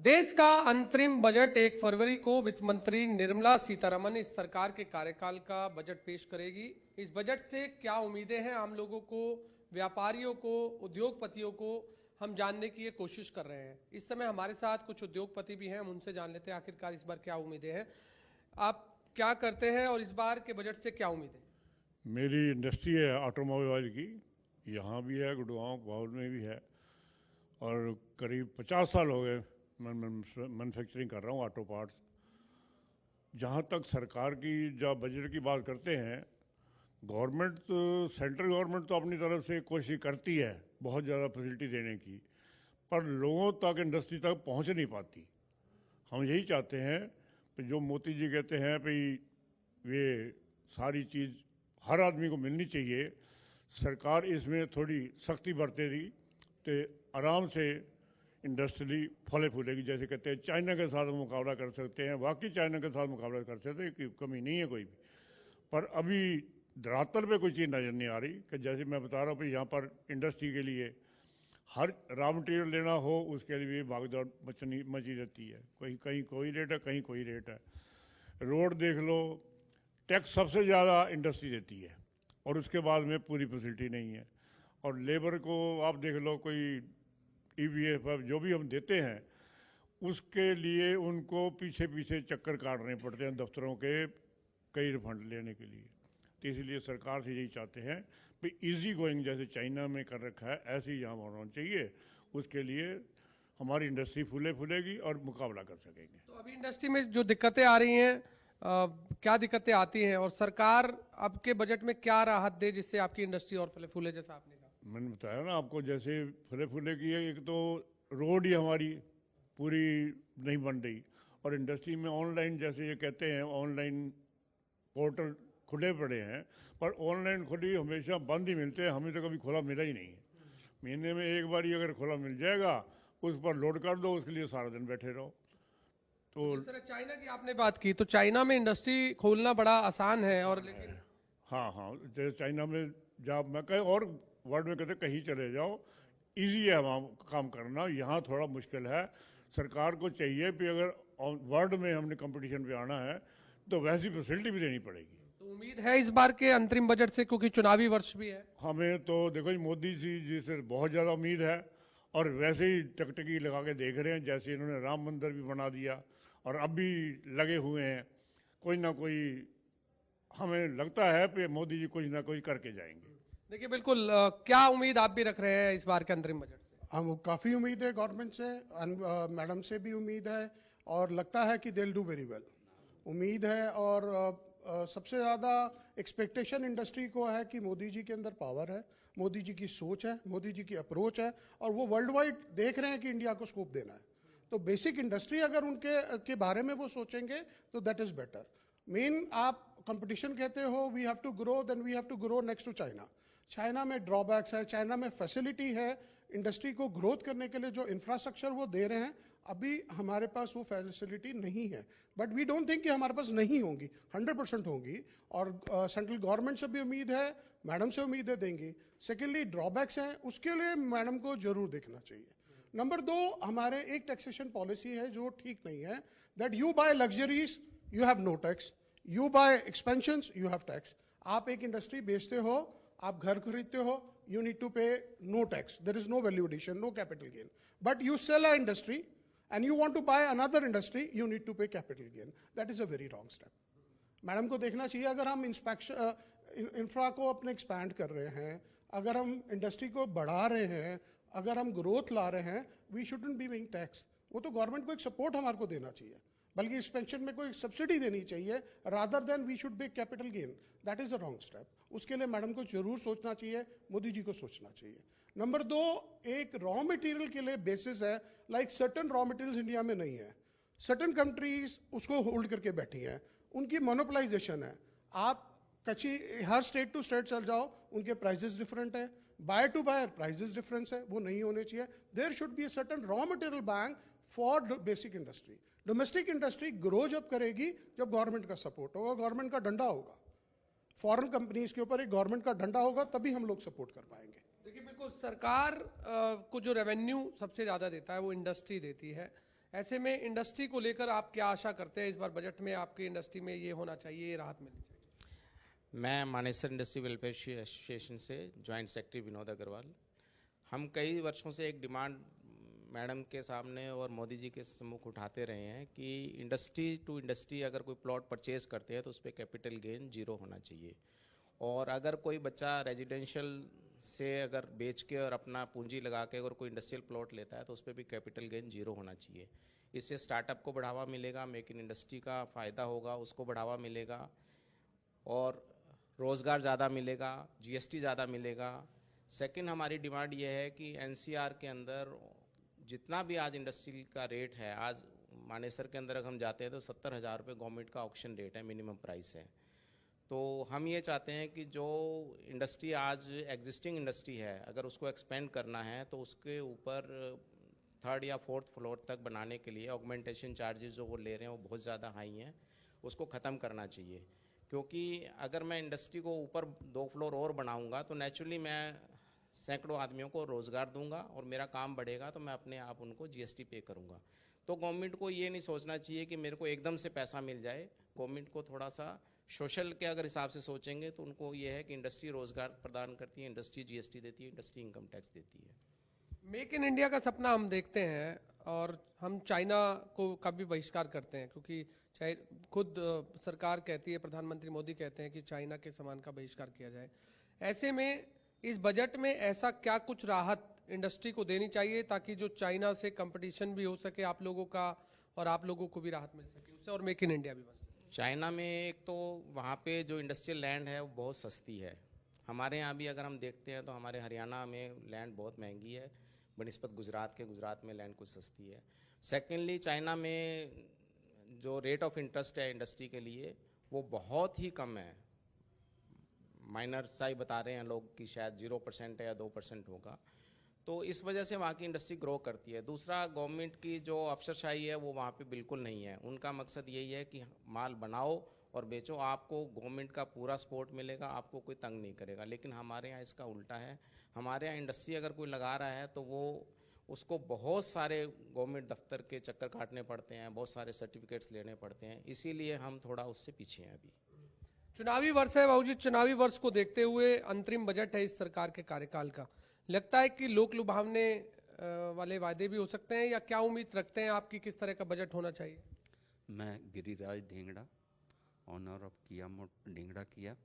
देश का अंतरिम बजट 1 फरवरी को वित्त मंत्री निर्मला सीतारमण इस सरकार के कार्यकाल का बजट पेश करेगी। इस बजट से क्या उम्मीदें हैं आम लोगों को, व्यापारियों को, उद्योगपतियों को, हम जानने की ये कोशिश कर रहे हैं। इस समय हमारे साथ कुछ उद्योगपति भी हैं, हम उनसे जान लेते हैं आखिरकार इस बार क्या उम्मीदें हैं। आप क्या करते हैं और इस बार के बजट से क्या उम्मीदें? मेरी इंडस्ट्री है ऑटोमोबाइल की, यहाँ भी है, गुड़गांव बाउल में भी है, और करीब 50 साल हो गए मैं मैन्युफैक्चरिंग कर रहा हूँ ऑटो पार्ट्स। जहाँ तक सरकार की जब बजट की बात करते हैं, गवर्नमेंट तो सेंट्रल गवर्नमेंट तो अपनी तरफ से कोशिश करती है बहुत ज़्यादा फैसिलिटी देने की, पर लोगों तक, इंडस्ट्री तक पहुँच नहीं पाती। हम यही चाहते हैं कि जो मोदी जी कहते हैं भाई ये सारी चीज़ हर आदमी को मिलनी चाहिए, सरकार इसमें थोड़ी सख्ती बरतेगी तो आराम से इंडस्ट्री फले फूलेगी। जैसे कहते हैं चाइना के साथ मुकाबला कर सकते हैं, वाकई चाइना के साथ मुकाबला कर सकते हैं, कि कमी नहीं है कोई भी। पर अभी धरातल पे कोई चीज़ नज़र नहीं आ रही कि जैसे मैं बता रहा हूँ कि यहाँ पर इंडस्ट्री के लिए हर रॉ मटेरियल लेना हो उसके लिए भागदौड़ मची रहती है। कहीं कहीं कोई रेट है, कहीं कोई रेट है। रोड देख लो, टैक्स सबसे ज़्यादा इंडस्ट्री देती है और उसके बाद में पूरी फैसिलिटी नहीं है। और लेबर को आप देख लो, कोई EVF जो भी हम देते हैं उसके लिए उनको पीछे पीछे चक्कर काटने पड़ते हैं दफ्तरों के कई रिफंड लेने के लिए। तो इसलिए सरकार से यही चाहते हैं कि इजी गोइंग जैसे चाइना में कर रखा है ऐसे ही यहाँ होना चाहिए। उसके लिए हमारी इंडस्ट्री फूलेगी और मुकाबला कर सकेंगे। तो अभी इंडस्ट्री में जो दिक्कतें आ रही हैं, क्या दिक्कतें आती हैं और सरकार आपके बजट में क्या राहत दे जिससे आपकी इंडस्ट्री और फले फूले, जैसा आपने कहा? मैंने बताया ना आपको, जैसे फले फूले की है, एक तो रोड ही हमारी पूरी नहीं बन रही, और इंडस्ट्री में ऑनलाइन जैसे ये कहते हैं ऑनलाइन पोर्टल खुले पड़े हैं, पर ऑनलाइन खुली हमेशा बंद ही मिलते हैं, हमें तो कभी खुला मिला ही नहीं है। महीने में एक बार ही अगर खुला मिल जाएगा उस पर लोड कर दो, उसके लिए सारा दिन बैठे रहो। तो जिस तरह चाइना की आपने बात की, तो चाइना में इंडस्ट्री खोलना बड़ा आसान है, और लेकिन हाँ, जैसे चाइना में जब मैं कहीं और वर्ल्ड में कहते कहीं चले जाओ, इजी है वहाँ काम करना, यहाँ थोड़ा मुश्किल है। सरकार को चाहिए कि अगर वर्ल्ड में हमने कंपटीशन पे आना है तो वैसी फैसिलिटी भी देनी पड़ेगी। तो उम्मीद है इस बार के अंतरिम बजट से, क्योंकि चुनावी वर्ष भी है। हमें तो देखो जी, मोदी जी से बहुत ज़्यादा उम्मीद है, और वैसे ही टकटकी लगा के देख रहे हैं, जैसे इन्होंने राम मंदिर भी बना दिया और अब भी लगे हुए हैं। कोई ना कोई हमें लगता है कि मोदी जी कुछ ना कुछ करके जाएंगे। देखिए बिल्कुल, क्या उम्मीद आप भी रख रहे हैं इस बार के अंतरिम बजट से? हम काफ़ी उम्मीद है गवर्नमेंट से, मैडम से भी उम्मीद है, और लगता है कि they will do very well. उम्मीद है, और सबसे ज़्यादा एक्सपेक्टेशन इंडस्ट्री को है कि मोदी जी के अंदर पावर है, मोदी जी की सोच है, मोदी जी की अप्रोच है, और वो वर्ल्ड वाइड देख रहे हैं कि इंडिया को स्कोप देना है। तो बेसिक इंडस्ट्री अगर उनके के बारे में वो सोचेंगे तो दैट इज़ बेटर। मेन आप कंपटीशन कहते हो, we have to grow, then we have to grow next to China. China में ड्रॉबैक्स है, चाइना में फैसिलिटी है, इंडस्ट्री को ग्रोथ करने के लिए जो इंफ्रास्ट्रक्चर वो दे रहे हैं, अभी हमारे पास वो फैसिलिटी नहीं है। बट वी डोंट थिंक कि हमारे पास नहीं होंगी, 100% होंगी, और सेंट्रल गवर्नमेंट से भी उम्मीद है, मैडम से उम्मीदें देंगी। सेकेंडली ड्रॉबैक्स हैं, उसके लिए मैडम को जरूर देखना चाहिए। नंबर 2, हमारे एक टैक्सेशन पॉलिसी है जो ठीक नहीं है, that you buy luxuries you have no tax, you buy expansions you have tax. आप एक इंडस्ट्री बेचते हो, आप घर खरीदते हो, you need to pay no tax, there is no value addition, no capital gain. But you sell an industry and you want to buy another industry, you need to pay capital gain. That is a very wrong step. Madam को देखना चाहिए, अगर हम infra को अपने expand कर रहे हैं, अगर हम इंडस्ट्री को बढ़ा रहे हैं, अगर हम ग्रोथ ला रहे हैं, we shouldn't be paying tax. वो तो गवर्नमेंट को एक सपोर्ट हमारे को देना चाहिए, बल्कि एक्सपेंशन में कोई सब्सिडी देनी चाहिए, rather than we should be capital gain. That is a wrong step. उसके लिए मैडम को जरूर सोचना चाहिए, मोदी जी को सोचना चाहिए। नंबर 2, एक रॉ मटेरियल के लिए बेसिस है, like certain raw materials India में नहीं है, सर्टन कंट्रीज उसको होल्ड करके बैठी हैं, उनकी मोनोपलाइजेशन है। आप कच्ची हर स्टेट टू स्टेट चल जाओ, उनके प्राइजेस डिफरेंट है, buyer to buyer prices difference है, वो नहीं होने चाहिए। There should be a certain raw material bank for basic industry. Domestic industry grow जब करेगी जब गवर्नमेंट का सपोर्ट होगा, गवर्नमेंट का डंडा होगा, फॉरेन कंपनीज के ऊपर एक गवर्नमेंट का डंडा होगा, तभी हम लोग सपोर्ट कर पाएंगे। देखिए बिल्कुल, सरकार को जो रेवेन्यू सबसे ज़्यादा देता है वो इंडस्ट्री देती है। ऐसे में इंडस्ट्री को लेकर आप क्या आशा करते हैं? इस बार बजट में आपकी इंडस्ट्री में ये होना चाहिए, ये राहत मिलनी चाहिए। मैं मानेसर इंडस्ट्री वेलफेयर एसोसिएशन से ज्वाइंट सेक्रेटरी विनोद अग्रवाल। हम कई वर्षों से एक डिमांड मैडम के सामने और मोदी जी के सम्मुख उठाते रहे हैं कि इंडस्ट्री टू इंडस्ट्री अगर कोई प्लॉट परचेज करते हैं तो उस पर कैपिटल गेन 0 होना चाहिए, और अगर कोई बच्चा रेजिडेंशियल से अगर बेच के और अपना पूंजी लगा के अगर कोई इंडस्ट्रियल प्लॉट लेता है तो उस पर भी कैपिटल गेन 0 होना चाहिए। इससे स्टार्टअप को बढ़ावा मिलेगा, मेक इन इंडस्ट्री का फ़ायदा होगा, उसको बढ़ावा मिलेगा और रोज़गार ज़्यादा मिलेगा, जीएसटी ज़्यादा मिलेगा। सेकंड हमारी डिमांड ये है कि एनसीआर के अंदर जितना भी आज इंडस्ट्री का रेट है, आज मानेसर के अंदर अगर हम जाते हैं तो 70,000 रुपये गवर्नमेंट का ऑक्शन रेट है, मिनिमम प्राइस है। तो हम ये चाहते हैं कि जो इंडस्ट्री आज एग्जिस्टिंग इंडस्ट्री है, अगर उसको एक्सपेंड करना है तो उसके ऊपर 3rd या 4th फ्लोर तक बनाने के लिए ऑगमेंटेशन चार्जेस जो वो ले रहे हैं वो बहुत ज़्यादा हाई हैं, उसको ख़त्म करना चाहिए। क्योंकि अगर मैं इंडस्ट्री को ऊपर 2 फ्लोर और बनाऊंगा तो नेचुरली मैं सैकड़ों आदमियों को रोज़गार दूंगा और मेरा काम बढ़ेगा तो मैं अपने आप उनको जीएसटी पे करूंगा। तो गवर्नमेंट को ये नहीं सोचना चाहिए कि मेरे को एकदम से पैसा मिल जाए। गवर्नमेंट को थोड़ा सा सोशल के अगर हिसाब से सोचेंगे तो उनको ये है कि इंडस्ट्री रोज़गार प्रदान करती है, इंडस्ट्री जीएसटी देती है, इंडस्ट्री इनकम टैक्स देती है। मेक इन इंडिया का सपना हम देखते हैं और हम चाइना को का भी बहिष्कार करते हैं, क्योंकि खुद सरकार कहती है, प्रधानमंत्री मोदी कहते हैं कि चाइना के सामान का बहिष्कार किया जाए। ऐसे में इस बजट में ऐसा क्या कुछ राहत इंडस्ट्री को देनी चाहिए ताकि जो चाइना से कंपटीशन भी हो सके आप लोगों का और आप लोगों को भी राहत मिल सके उससे, और मेक इन इंडिया भी बन सके? चाइना में एक तो वहाँ पे जो इंडस्ट्रियल लैंड है वो बहुत सस्ती है। हमारे यहाँ भी अगर हम देखते हैं तो हमारे हरियाणा में लैंड बहुत महंगी है बनिस्पत गुजरात के। गुजरात में लैंड कुछ सस्ती है। सेकेंडली चाइना में जो रेट ऑफ इंटरेस्ट है इंडस्ट्री के लिए वो बहुत ही कम है। माइनर सा ही बता रहे हैं लोग कि शायद 0% है या 2% होगा। तो इस वजह से वहाँ की इंडस्ट्री ग्रो करती है। दूसरा, गवर्नमेंट की जो अफसरशाही है वो वहाँ पे बिल्कुल नहीं है। उनका मकसद यही है कि माल बनाओ और बेचो, आपको गवर्नमेंट का पूरा सपोर्ट मिलेगा, आपको कोई तंग नहीं करेगा। लेकिन हमारे यहाँ इसका उल्टा है। हमारे यहाँ इंडस्ट्री अगर कोई लगा रहा है तो वो उसको बहुत सारे गवर्नमेंट दफ्तर के चक्कर काटने पड़ते हैं, बहुत सारे सर्टिफिकेट्स लेने पड़ते हैं। इसीलिए हम थोड़ा उससे पीछे हैं अभी। चुनावी वर्ष है बाबूजी, चुनावी वर्ष को देखते हुए अंतरिम बजट है इस सरकार के कार्यकाल का, लगता है कि लोक लुभावने वाले वादे भी हो सकते हैं, या क्या उम्मीद रखते हैं आपकी किस तरह का बजट होना चाहिए? मैं गिरिराज ढींगड़ा, ऑनर ऑफ किया मोड ढींगड़ा किया।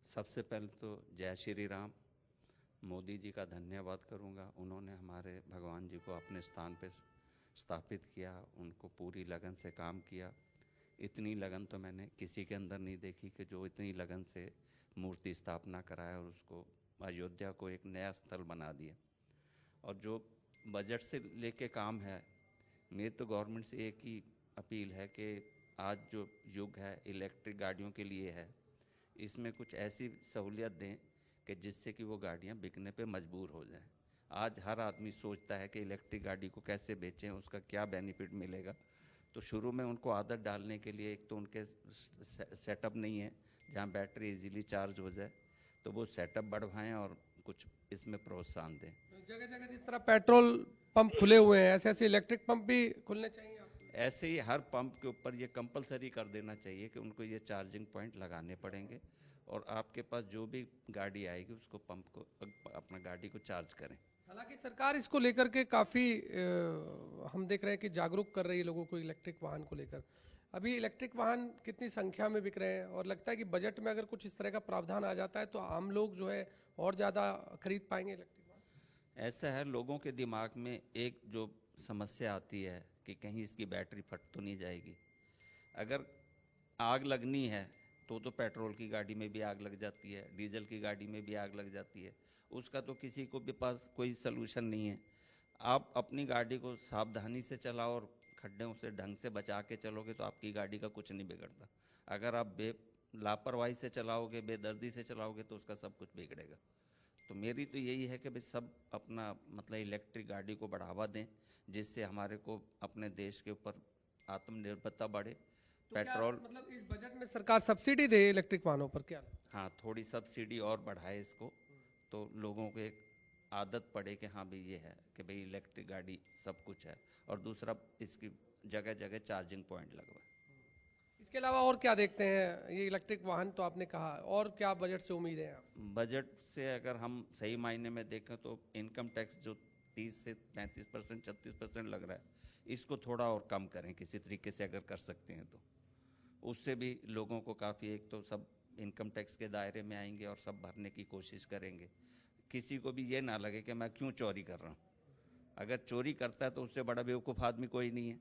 सबसे पहले तो जय श्री राम, मोदी जी का धन्यवाद करूंगा। उन्होंने हमारे भगवान जी को अपने स्थान पे स्थापित किया, उनको पूरी लगन से काम किया। इतनी लगन तो मैंने किसी के अंदर नहीं देखी कि जो इतनी लगन से मूर्ति स्थापना कराया और उसको अयोध्या को एक नया स्थल बना दिया। और जो बजट से लेके काम है, मेरी तो गवर्नमेंट से एक ही अपील है कि आज जो युग है इलेक्ट्रिक गाड़ियों के लिए है, इसमें कुछ ऐसी सहूलियत दें कि जिससे कि वो गाड़ियाँ बिकने पे मजबूर हो जाएं। आज हर आदमी सोचता है कि इलेक्ट्रिक गाड़ी को कैसे बेचें, उसका क्या बेनिफिट मिलेगा। तो शुरू में उनको आदत डालने के लिए एक तो उनके सेटअप नहीं है जहाँ बैटरी इजीली चार्ज हो जाए, तो वो सेटअप बढ़वाएं और कुछ इसमें प्रोत्साहन दें। जगह जगह जिस तरह पेट्रोल पंप खुले हुए हैं, ऐसे ऐसे इलेक्ट्रिक पंप भी खुलने चाहिए आपको? ऐसे ही हर पंप के ऊपर ये कंपलसरी कर देना चाहिए कि उनको ये चार्जिंग पॉइंट लगाने पड़ेंगे और आपके पास जो भी गाड़ी आएगी उसको पंप को अपना गाड़ी को चार्ज करें। हालांकि सरकार इसको लेकर के काफ़ी हम देख रहे हैं कि जागरूक कर रही है लोगों को इलेक्ट्रिक वाहन को लेकर। अभी इलेक्ट्रिक वाहन कितनी संख्या में बिक रहे हैं, और लगता है कि बजट में अगर कुछ इस तरह का प्रावधान आ जाता है तो आम लोग जो है और ज़्यादा खरीद पाएंगे इलेक्ट्रिक वाहन? ऐसा है, लोगों के दिमाग में एक जो समस्या आती है कि कहीं इसकी बैटरी फट तो नहीं जाएगी। अगर आग लगनी है तो पेट्रोल की गाड़ी में भी आग लग जाती है, डीजल की गाड़ी में भी आग लग जाती है। उसका तो किसी को भी पास कोई सलूशन नहीं है। आप अपनी गाड़ी को सावधानी से चलाओ और खड्डों से ढंग से बचा के चलोगे तो आपकी गाड़ी का कुछ नहीं बिगड़ता। अगर आप लापरवाही से चलाओगे, बेदर्दी से चलाओगे तो उसका सब कुछ बिगड़ेगा। तो मेरी तो यही है कि भाई सब अपना मतलब इलेक्ट्रिक गाड़ी को बढ़ावा दें, जिससे हमारे को अपने देश के ऊपर आत्मनिर्भरता बढ़े। तो पेट्रोल मतलब इस बजट में सरकार सब्सिडी दे इलेक्ट्रिक वाहनों पर क्या? हाँ, थोड़ी सब्सिडी और बढ़ाए इसको, तो लोगों के आदत पड़े कि हाँ भाई ये है कि भाई इलेक्ट्रिक गाड़ी सब कुछ है, और दूसरा इसकी जगह जगह चार्जिंग पॉइंट लगवा। इसके अलावा और क्या देखते हैं? ये इलेक्ट्रिक वाहन तो आपने कहा, और क्या बजट से उम्मीद है आप? बजट से अगर हम सही मायने में देखें तो इनकम टैक्स जो 30 से 35%, 36% लग रहा है, इसको थोड़ा और कम करें किसी तरीके से अगर कर सकते हैं तो। उससे भी लोगों को काफ़ी, एक तो सब इनकम टैक्स के दायरे में आएंगे और सब भरने की कोशिश करेंगे। किसी को भी ये ना लगे कि मैं क्यों चोरी कर रहा हूँ। अगर चोरी करता है तो उससे बड़ा बेवकूफ़ आदमी कोई नहीं है।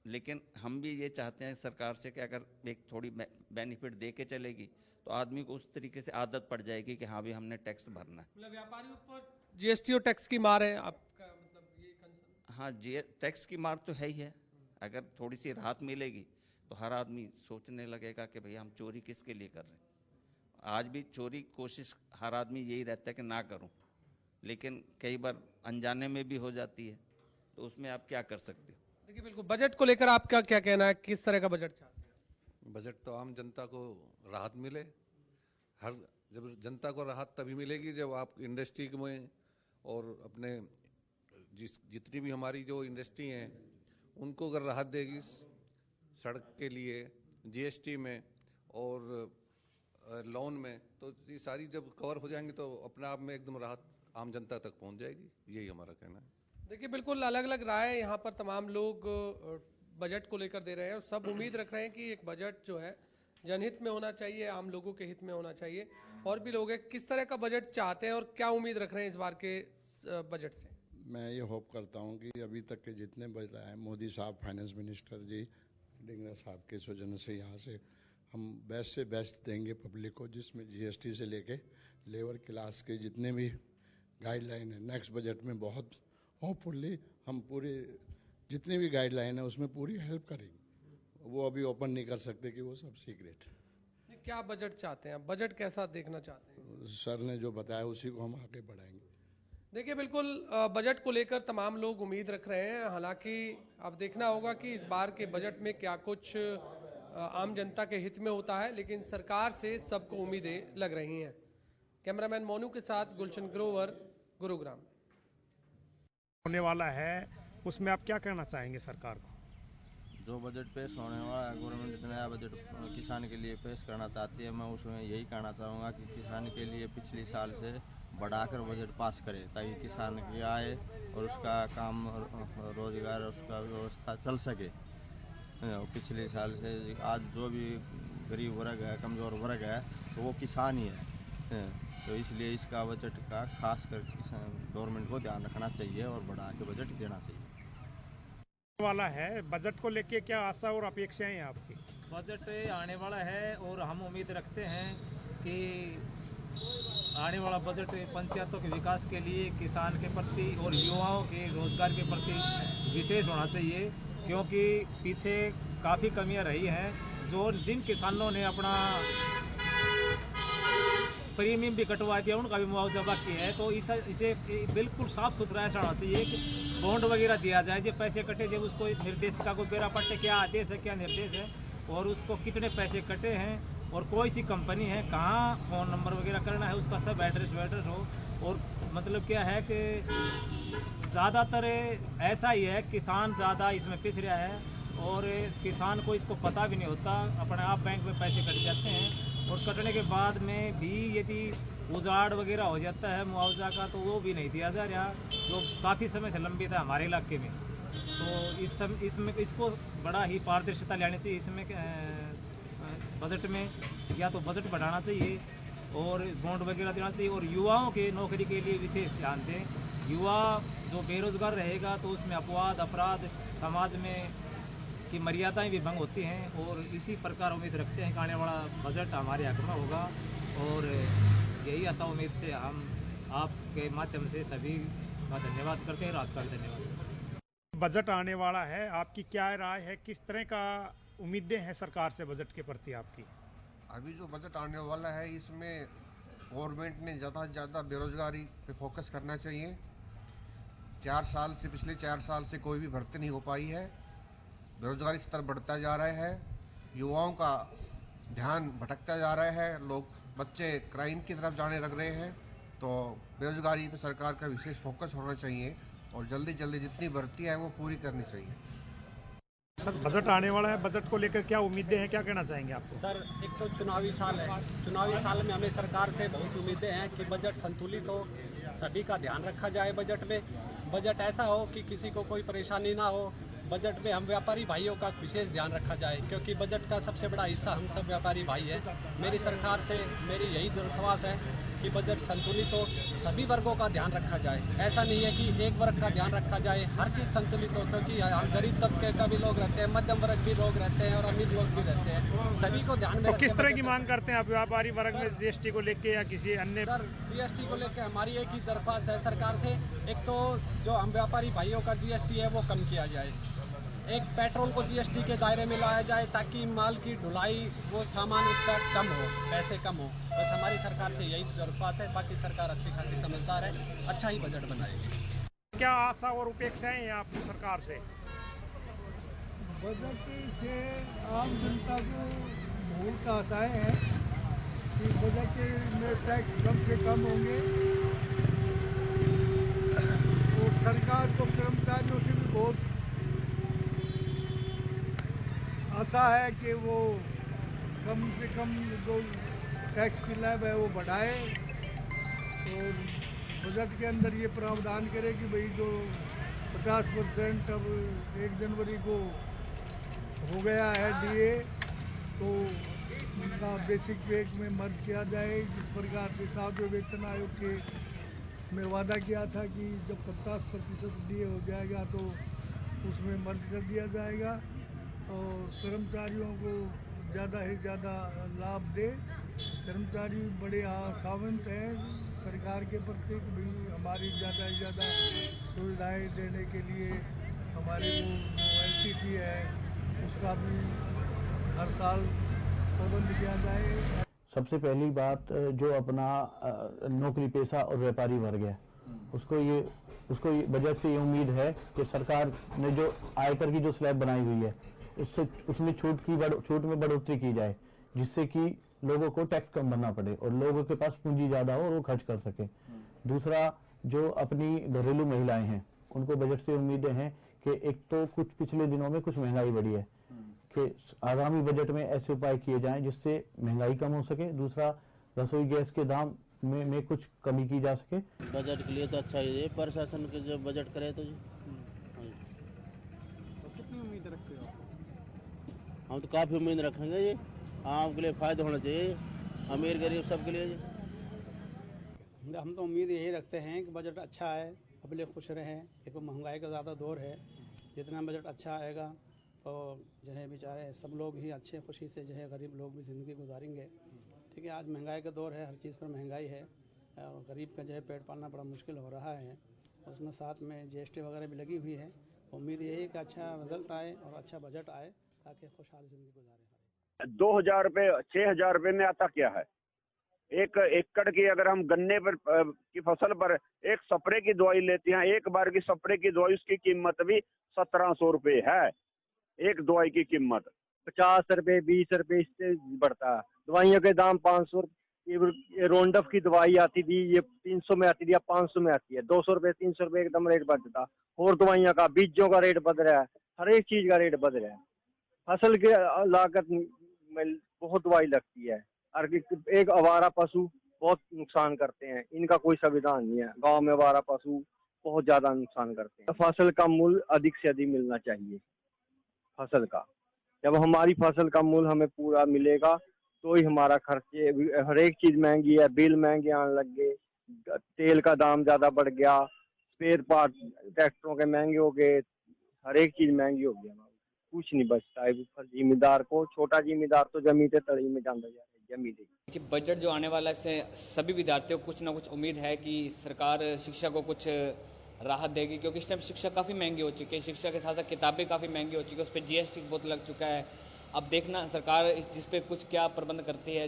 लेकिन हम भी ये चाहते हैं सरकार से कि अगर एक थोड़ी बेनिफिट दे के चलेगी तो आदमी को उस तरीके से आदत पड़ जाएगी कि हाँ भी हमने टैक्स भरना है। मतलब व्यापारियों पर जीएसटी और टैक्स की मार है आपका, मतलब ये कंसर्न? हाँ, जी, टैक्स की मार तो है ही है। अगर थोड़ी सी राहत मिलेगी तो हर आदमी सोचने लगेगा कि भाई हम चोरी किसके लिए कर रहे हैं। आज भी चोरी कोशिश हर आदमी यही रहता है कि ना करूं, लेकिन कई बार अनजाने में भी हो जाती है, तो उसमें आप क्या कर सकते हो। देखिए, बिल्कुल बजट को लेकर आपका क्या कहना है? किस तरह का बजट चाहते हैं? बजट तो आम जनता को राहत मिले। जब जनता को राहत तभी मिलेगी जब आप इंडस्ट्री में और अपने जितनी भी हमारी जो इंडस्ट्री हैं उनको अगर राहत देगी सड़क के लिए, जीएसटी में और लोन में, तो ये सारी जब कवर हो जाएंगी तो अपने आप में एकदम राहत आम जनता तक पहुंच जाएगी। यही हमारा कहना है। देखिए, बिल्कुल अलग अलग राय यहाँ पर तमाम लोग बजट को लेकर दे रहे हैं और सब उम्मीद रख रहे हैं कि एक बजट जो है जनहित में होना चाहिए, आम लोगों के हित में होना चाहिए। और भी लोग हैं, किस तरह का बजट चाहते हैं और क्या उम्मीद रख रहे हैं इस बार के बजट से? मैं ये होप करता हूँ कि अभी तक के जितने बजट आए, मोदी साहब, फाइनेंस मिनिस्टर जी, ढींगरा साहब के सौजन्य से यहाँ से हम बेस्ट से बेस्ट देंगे पब्लिक को, जिसमें जीएसटी से लेके लेबर क्लास के जितने भी गाइडलाइन है नेक्स्ट बजट में बहुत होपफुली हम पूरे जितनी भी गाइडलाइन है उसमें पूरी हेल्प करेंगे। वो अभी ओपन नहीं कर सकते कि वो सब सीक्रेट है। क्या बजट चाहते हैं? बजट कैसा देखना चाहते हैं? सर ने जो बताया उसी को हम आगे बढ़ाएंगे। देखिए, बिल्कुल बजट को लेकर तमाम लोग उम्मीद रख रहे हैं। हालांकि अब देखना होगा कि इस बार के बजट में क्या कुछ आम जनता के हित में होता है, लेकिन सरकार से सबको उम्मीदें लग रही हैं। कैमरामैन मोनू के साथ गुलशन ग्रोवर, गुरुग्राम। होने वाला है उसमें आप क्या कहना चाहेंगे सरकार को? जो बजट पेश होने वाला है, गवर्नमेंट नया बजट किसान के लिए पेश करना चाहती है। मैं उसमें यही कहना चाहूँगा कि किसान के लिए पिछले साल से बढ़ाकर बजट पास करे ताकि किसान की आय और उसका काम रोजगार उसका व्यवस्था चल सके। पिछले साल से आज जो भी गरीब वर्ग है, कमज़ोर वर्ग है, तो वो किसान ही है। तो इसलिए इसका बजट का खास कर गवर्नमेंट को ध्यान रखना चाहिए और बढ़ा के बजट देना चाहिए। वाला है बजट को लेके क्या आशा और अपेक्षाएं हैं आपकी? बजट आने वाला है और हम उम्मीद रखते हैं कि आने वाला बजट पंचायतों के विकास के लिए, किसान के प्रति और युवाओं के रोजगार के प्रति विशेष होना चाहिए, क्योंकि पीछे काफ़ी कमियां रही हैं। जिन किसानों ने अपना प्रीमियम भी कटवा दिया, उनका भी मुआवजा बाकी है, तो इसे बिल्कुल साफ सुथरा ऐसा होना चाहिए कि बॉन्ड वगैरह दिया जाए। जब पैसे कटे, जब उसको निर्देशिका को बेरा पड़े क्या आदेश है, क्या निर्देश है और उसको कितने पैसे कटे हैं और कोई सी कंपनी है, कहाँ फ़ोन नंबर वगैरह करना है, उसका सब एड्रेस वेड्रेस हो। और मतलब क्या है कि ज़्यादातर ऐसा ही है, किसान ज़्यादा इसमें पिस रहा है और किसान को इसको पता भी नहीं होता। अपने आप बैंक में पैसे कट जाते हैं और कटने के बाद में भी यदि उजाड़ वगैरह हो जाता है मुआवजा का, तो वो भी नहीं दिया जा रहा, जो काफ़ी समय से लंबित है हमारे इलाके में। तो इसमें इसको बड़ा ही पारदर्शिता लानी चाहिए। इसमें बजट में या तो बजट बढ़ाना चाहिए और बॉन्ड वगैरह देना चाहिए और युवाओं के नौकरी के लिए विशेष ध्यान दें। युवा जो बेरोजगार रहेगा तो उसमें अपवाद, अपराध, समाज में की मर्यादाएं भी भंग होती हैं। और इसी प्रकार उम्मीद रखते हैं कि आने वाला बजट हमारे हक में होगा और यही आशा उम्मीद से हम आपके माध्यम से सभी का धन्यवाद करते हैं और आपका भी धन्यवाद। बजट आने वाला है, आपकी क्या राय है? किस तरह का उम्मीदें हैं सरकार से बजट के प्रति आपकी? अभी जो बजट आने वाला है इसमें गवर्नमेंट ने ज़्यादा से ज़्यादा बेरोजगारी पे फोकस करना चाहिए। 4 साल से, पिछले 4 साल से कोई भी भर्ती नहीं हो पाई है। बेरोजगारी स्तर बढ़ता जा रहा है, युवाओं का ध्यान भटकता जा रहा है, बच्चे क्राइम की तरफ जाने लग रहे हैं। तो बेरोजगारी पे सरकार का विशेष फोकस होना चाहिए और जल्दी जल्दी जितनी भर्ती है वो पूरी करनी चाहिए। सर बजट आने वाला है, बजट को लेकर क्या उम्मीदें हैं, क्या कहना चाहेंगे आप? सर एक तो चुनावी साल है, चुनावी साल में हमें सरकार से बहुत उम्मीदें हैं कि बजट संतुलित हो, सभी का ध्यान रखा जाए बजट में। बजट ऐसा हो कि किसी को कोई परेशानी ना हो। बजट में हम व्यापारी भाइयों का विशेष ध्यान रखा जाए, क्योंकि बजट का सबसे बड़ा हिस्सा हम सब व्यापारी भाई हैं। मेरी सरकार से मेरी यही दरख्वास्त है कि बजट संतुलित हो, सभी वर्गों का ध्यान रखा जाए। ऐसा नहीं है कि एक वर्ग का ध्यान रखा जाए, हर चीज़ संतुलित हो, क्योंकि गरीब तबके का भी लोग रहते हैं, मध्यम वर्ग भी लोग रहते हैं और अमीर लोग भी रहते हैं, सभी को ध्यान में। तो किस तरह की मांग करते हैं आप व्यापारी वर्ग में जीएसटी को लेके या किसी अन्य? सर जीएसटी को लेकर हमारी एक ही दरख्वास्त है सरकार से, एक तो जो हम व्यापारी भाइयों का जीएसटी है वो कम किया जाए, एक पेट्रोल को जीएसटी के दायरे में लाया जाए ताकि माल की ढुलाई वो सामान उसका कम हो, पैसे कम हो। बस हमारी सरकार से यही दरख्वास्त है, बाकी सरकार अच्छी खासी समझदार है, अच्छा ही बजट बनाएगी। क्या आशा और अपेक्षाएं हैं आपकी सरकार से? बजट से आम जनता को बहुत आशाएं हैं कि बजट में टैक्स कम से कम होंगे और सरकार को कर्मचारियों से भी बहुत आशा है कि वो कम से कम जो टैक्स की स्लैब है वो बढ़ाए और बजट के अंदर ये प्रावधान करे कि भाई जो 50% अब 1 जनवरी को हो गया है डीए, तो उनका बेसिक पे में मर्ज किया जाए। जिस प्रकार से 7वें वेतन आयोग के में वादा किया था कि जब 50% डीए हो जाएगा तो उसमें मर्ज कर दिया जाएगा और कर्मचारियों को ज़्यादा से ज़्यादा लाभ दे। कर्मचारी बड़े आशावंत हैं सरकार के प्रति कि भाई हमारी ज़्यादा से ज़्यादा सुविधाएं देने के लिए हमारी वो एलटीसी है उसका भी हर साल पाबंद किया जाए। सबसे पहली बात जो अपना नौकरी पेशा और व्यापारी वर्ग है उसको ये बजट से ये उम्मीद है कि सरकार ने जो आयकर की जो स्लैब बनाई हुई है उसमें छूट में बढ़ोतरी की जाए, जिससे कि लोगों को टैक्स कम भरना पड़े और लोगों के पास पूंजी ज़्यादा हो और वो खर्च कर सके। दूसरा, जो अपनी घरेलू महिलाएं हैं उनको बजट से उम्मीदें हैं कि एक तो कुछ पिछले दिनों में कुछ महंगाई बढ़ी है कि आगामी बजट में ऐसे उपाय किए जाएं जिससे महंगाई कम हो सके। दूसरा, रसोई गैस के दाम में कुछ कमी की जा सके। बजट के लिए तो अच्छा ही है, प्रशासन के जो बजट करे तो कितनी उम्मीद रखते हो? हम तो काफ़ी उम्मीद रखेंगे। ये आम के लिए फ़ायदा होना चाहिए, अमीर गरीब सब के लिए। हम तो उम्मीद यही रखते हैं कि बजट अच्छा है, पब्लिक खुश रहे। देखो महंगाई का ज़्यादा दौर है, जितना बजट अच्छा आएगा तो जो है बेचारे सब लोग ही अच्छे खुशी से जो है गरीब लोग भी ज़िंदगी गुजारेंगे। ठीक है, आज महंगाई का दौर है, हर चीज़ पर महंगाई है और गरीब का जो है पेट पालना बड़ा मुश्किल हो रहा है। उसमें साथ में जीएसटी वगैरह भी लगी हुई है। उम्मीद यही है कि अच्छा रिजल्ट आए और अच्छा बजट आए ताकि खुशहाल ज़िंदगी गुजारें। 2000 रुपये 6000 रुपये में आता क्या है? एक एकड़ की अगर हम गन्ने पर की फसल पर एक स्प्रे की दवाई लेते हैं, एक बार की स्प्रे की दवाई उसकी कीमत भी 1700 रुपये है। एक दवाई की कीमत 50 रुपये 20 रुपये इससे बढ़ता है। दवाइयों के दाम 500, ये रोंडफ की दवाई आती थी ये 300 में आती थी, अब 500 में आती है। 200 रुपये 300 रुपये एकदम रेट बढ़ता। और दवाइयों का, बीजों का रेट बढ़ रहा है, हर एक चीज का रेट बढ़ रहा है। फसल की लागत में बहुत दवाई लगती है और एक आवारा पशु बहुत नुकसान करते हैं, इनका कोई संविधान नहीं है। गांव में आवारा पशु बहुत ज्यादा नुकसान करते हैं। फसल का मूल्य अधिक से अधिक मिलना चाहिए फसल का। जब हमारी फसल का मूल्य हमें पूरा मिलेगा तो ही हमारा खर्चे, हर एक चीज महंगी है, बिल महंगे आने लग गए, तेल का दाम ज्यादा बढ़ गया, स्पेयर पार्ट ट्रैक्टरों के महंगे हो गए, हर एक चीज महंगी हो गई। कुछ नहीं बचता है जिम्मेदार को। छोटा जिम्मेदार तो जमीन से तड़ी में जाता जा रहा है जमीन। कि बजट जो आने वाला है इससे सभी विद्यार्थियों को कुछ ना कुछ उम्मीद है कि सरकार शिक्षा को कुछ राहत देगी, क्योंकि इस टाइम शिक्षा काफ़ी महंगी हो चुकी है। शिक्षा के साथ साथ किताबें काफ़ी महंगी हो चुकी है, उस पर जीएसटी बहुत लग चुका है। अब देखना सरकार जिस पे कुछ क्या प्रबंध करती है।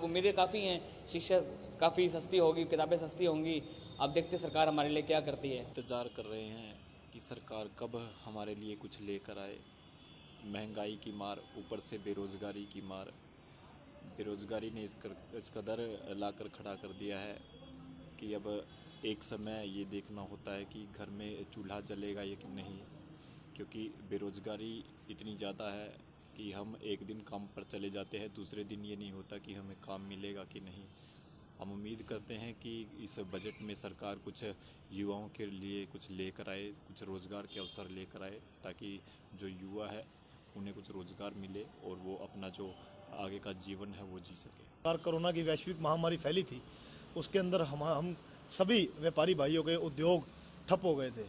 उम्मीदें काफ़ी हैं, शिक्षा काफ़ी सस्ती होगी, किताबें सस्ती होंगी। अब देखते सरकार हमारे लिए क्या करती है। इंतज़ार कर रहे हैं कि सरकार कब हमारे लिए कुछ लेकर आए। महंगाई की मार, ऊपर से बेरोज़गारी की मार। बेरोज़गारी ने इस कदर लाकर खड़ा कर दिया है कि अब एक समय ये देखना होता है कि घर में चूल्हा जलेगा या कि नहीं, क्योंकि बेरोज़गारी इतनी ज़्यादा है कि हम एक दिन काम पर चले जाते हैं, दूसरे दिन ये नहीं होता कि हमें काम मिलेगा कि नहीं। हम उम्मीद करते हैं कि इस बजट में सरकार कुछ युवाओं के लिए कुछ लेकर आए, कुछ रोज़गार के अवसर लेकर आए, ताकि जो युवा है उन्हें कुछ रोज़गार मिले और वो अपना जो आगे का जीवन है वो जी सके। कोरोना की वैश्विक महामारी फैली थी, उसके अंदर हम सभी व्यापारी भाइयों के उद्योग ठप हो गए थे,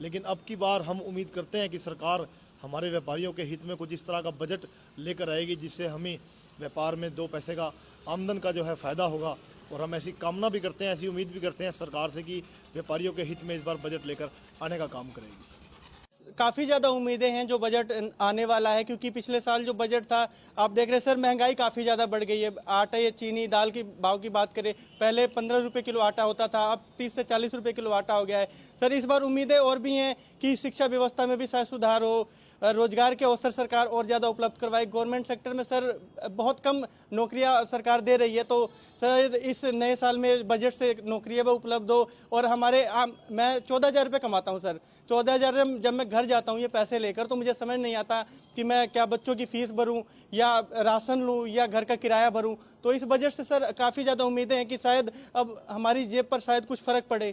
लेकिन अब की बार हम उम्मीद करते हैं कि सरकार हमारे व्यापारियों के हित में कुछ इस तरह का बजट लेकर आएगी जिससे हमें व्यापार में 2 पैसे का आमदन का जो है फ़ायदा होगा। और हम ऐसी कामना भी करते हैं, ऐसी उम्मीद भी करते हैं सरकार से कि व्यापारियों के हित में इस बार बजट लेकर आने का काम करेगी। काफ़ी ज़्यादा उम्मीदें हैं जो बजट आने वाला है, क्योंकि पिछले साल जो बजट था आप देख रहे हैं सर, महंगाई काफ़ी ज़्यादा बढ़ गई है। आटा या चीनी दाल की भाव की बात करें, पहले 15 रुपये किलो आटा होता था, अब 30 से 40 रुपये किलो आटा हो गया है। सर इस बार उम्मीदें और भी हैं कि शिक्षा व्यवस्था में भी शायद सुधार हो, रोजगार के अवसर सरकार और ज़्यादा उपलब्ध करवाए। गवर्नमेंट सेक्टर में सर बहुत कम नौकरियां सरकार दे रही है, तो सर इस नए साल में बजट से नौकरियां भी उपलब्ध हो। और हमारे मैं 14,000 रुपये कमाता हूं सर, 14,000 जब मैं घर जाता हूं ये पैसे लेकर, तो मुझे समझ नहीं आता कि मैं क्या बच्चों की फीस भरूं या राशन लूं या घर का किराया भरूं। तो इस बजट से सर काफ़ी ज़्यादा उम्मीदें हैं कि शायद अब हमारी जेब पर शायद कुछ फ़र्क पड़े।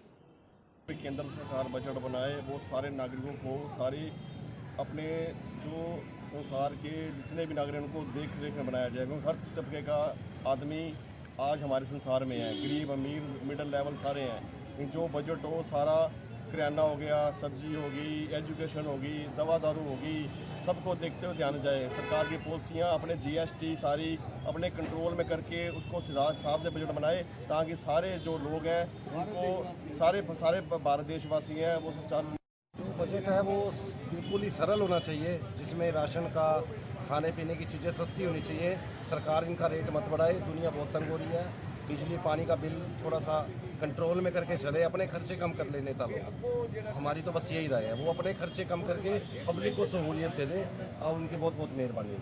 केंद्र सरकार बजट बनाए वो सारे नागरिकों को, सारी अपने जो संसार के जितने भी नागरिक उनको देख में बनाया जाए, क्योंकि हर तबके का आदमी आज हमारे संसार में है, गरीब अमीर मिडिल लेवल सारे हैं। जो बजट हो सारा किराना हो गया, सब्जी होगी, एजुकेशन होगी, दवा दारू होगी, सबको देखते हुए ध्यान जाए। सरकार की पॉलिसियाँ अपने GST सारी अपने कंट्रोल में करके उसको हिसाब से बजट बनाए, ताकि सारे जो लोग हैं उनको सारे भारत देशवासी हैं वो सुचारू। जो बजट है वो बिल्कुल ही सरल होना चाहिए, जिसमें राशन का, खाने पीने की चीज़ें सस्ती होनी चाहिए। सरकार इनका रेट मत बढ़ाए, दुनिया बहुत तंग हो रही है। बिजली पानी का बिल थोड़ा सा कंट्रोल में करके चले, अपने खर्चे कम कर ले नेता लोग। हमारी तो बस यही राय है, वो अपने खर्चे कम करके पब्लिक को सहूलियत दे दें और उनकी बहुत बहुत मेहरबानी।